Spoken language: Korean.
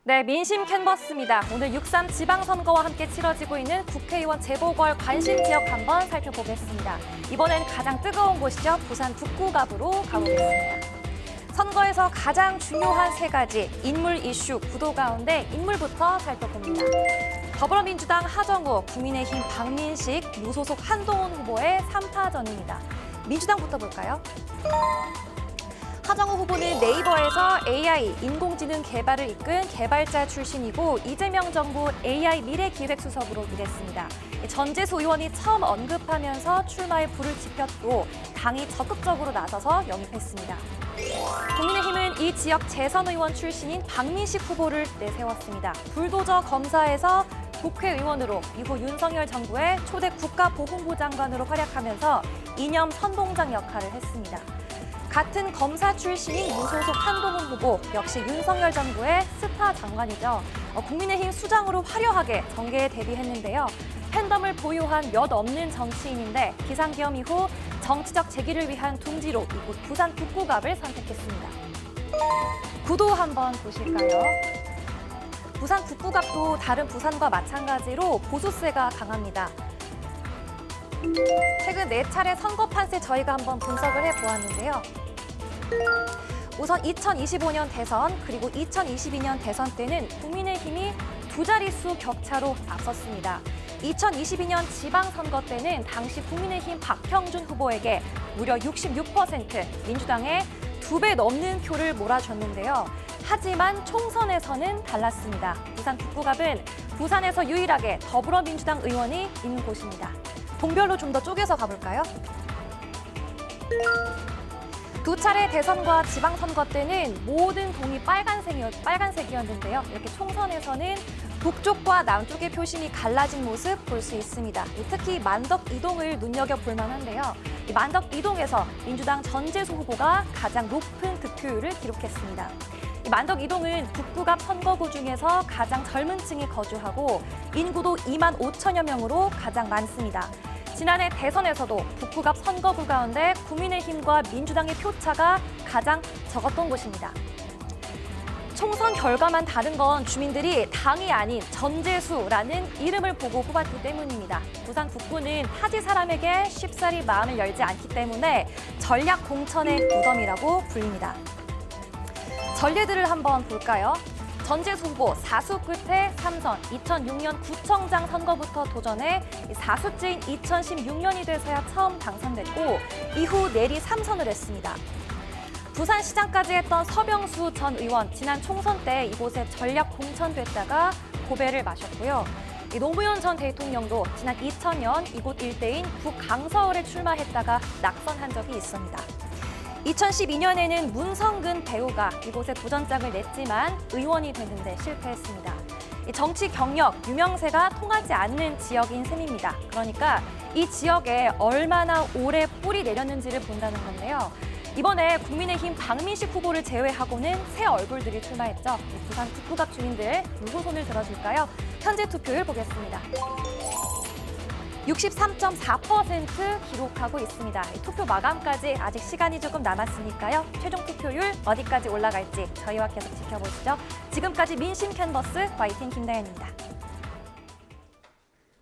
네, 민심 캔버스입니다. 오늘 6.3 지방선거와 함께 치러지고 있는 국회의원 재보궐 관심 지역 한번 살펴보겠습니다. 이번엔 가장 뜨거운 곳이죠. 부산 북구갑으로 가보겠습니다. 선거에서 가장 중요한 세 가지 인물 이슈 구도 가운데 인물부터 살펴봅니다. 더불어민주당 하정우, 국민의힘 박민식, 무소속 한동훈 후보의 3파전입니다. 민주당부터 볼까요? 하정우 후보는 네이버에서 AI, 인공지능 개발을 이끈 개발자 출신이고 이재명 정부 AI 미래기획수석으로 일했습니다. 전재수 의원이 처음 언급하면서 출마에 불을 지폈고 당이 적극적으로 나서서 영입했습니다. 국민의힘은 이 지역 재선 의원 출신인 박민식 후보를 내세웠습니다. 불도저 검사에서 국회의원으로 이후 윤석열 정부의 초대 국가보훈부 장관으로 활약하면서 이념 선봉장 역할을 했습니다. 같은 검사 출신인 무소속 한동훈 후보 역시 윤석열 정부의 스타 장관이죠. 국민의힘 수장으로 화려하게 정계에 데뷔했는데요. 팬덤을 보유한 몇 없는 정치인인데 기상기험 이후 정치적 재기를 위한 둥지로 이곳 부산 북구갑을 선택했습니다. 구도 한번 보실까요? 부산 북구갑도 다른 부산과 마찬가지로 보수세가 강합니다. 최근 4차례 선거 판세 저희가 한번 분석을 해보았는데요. 우선 2025년 대선 그리고 2022년 대선 때는 국민의힘이 두 자릿수 격차로 앞섰습니다. 2022년 지방선거 때는 당시 국민의힘 박형준 후보에게 무려 66%, 민주당의 2배 넘는 표를 몰아줬는데요. 하지만 총선에서는 달랐습니다. 부산 북구갑은 부산에서 유일하게 더불어민주당 의원이 있는 곳입니다. 동별로 좀 더 쪼개서 가볼까요? 두 차례 대선과 지방선거 때는 모든 동이 빨간색이었는데요. 이렇게 총선에서는 북쪽과 남쪽의 표심이 갈라진 모습 볼 수 있습니다. 특히 만덕 이동을 눈여겨볼 만한데요. 이 만덕 이동에서 민주당 전재수 후보가 가장 높은 득표율을 기록했습니다. 이 만덕 이동은 북구갑 선거구 중에서 가장 젊은 층이 거주하고 인구도 2만 5천여 명으로 가장 많습니다. 지난해 대선에서도 북구갑 선거구 가운데 국민의힘과 민주당의 표차가 가장 적었던 곳입니다. 총선 결과만 다른 건 주민들이 당이 아닌 전재수라는 이름을 보고 뽑았기 때문입니다. 부산 북구는 타지 사람에게 쉽사리 마음을 열지 않기 때문에 전략 공천의 무덤이라고 불립니다. 전례들을 한번 볼까요? 전재수 후보 4수 끝에 3선, 2006년 구청장 선거부터 도전해 4수째인 2016년이 돼서야 처음 당선됐고 이후 내리 3선을 했습니다. 부산시장까지 했던 서병수 전 의원, 지난 총선 때 이곳에 전략 공천됐다가 고배를 마셨고요. 노무현 전 대통령도 지난 2000년 이곳 일대인 북강서을에 출마했다가 낙선한 적이 있습니다. 2012년에는 문성근 배우가 이곳에 도전장을 냈지만 의원이 되는데 실패했습니다. 정치 경력, 유명세가 통하지 않는 지역인 셈입니다. 그러니까 이 지역에 얼마나 오래 뿌리 내렸는지를 본다는 건데요. 이번에 국민의힘 박민식 후보를 제외하고는 새 얼굴들이 출마했죠. 부산 북구갑 주민들 누구 손을 들어줄까요? 현재 투표율 보겠습니다. 63.4% 기록하고 있습니다. 투표 마감까지 아직 시간이 조금 남았으니까요. 최종 투표율 어디까지 올라갈지 저희와 계속 지켜보시죠. 지금까지 민심 캔버스 화이팅 김다현입니다.